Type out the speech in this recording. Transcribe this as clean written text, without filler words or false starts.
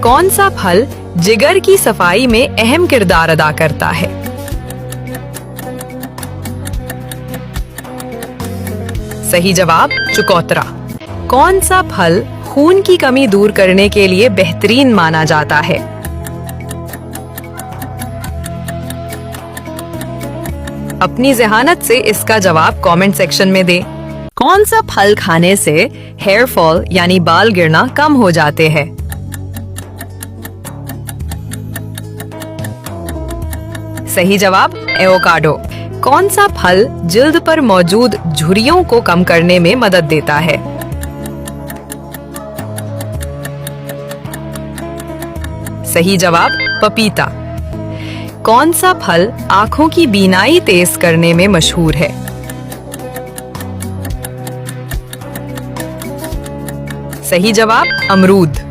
कौन सा फल जिगर की सफाई में अहम किरदार अदा करता है? सही जवाब चुकौतरा। कौन सा फल खून की कमी दूर करने के लिए बेहतरीन माना जाता है? अपनी ज़हानत से इसका जवाब कमेंट सेक्शन में दें। कौन सा फल खाने से हेयर फॉल यानी बाल गिरना कम हो जाते हैं? सही जवाब एवोकाडो। कौन सा फल जिल्द पर मौजूद झुर्रियों को कम करने में मदद देता है? सही जवाब पपीता। कौन सा फल आंखों की बीनाई तेज करने में मशहूर है? सही जवाब अमरूद।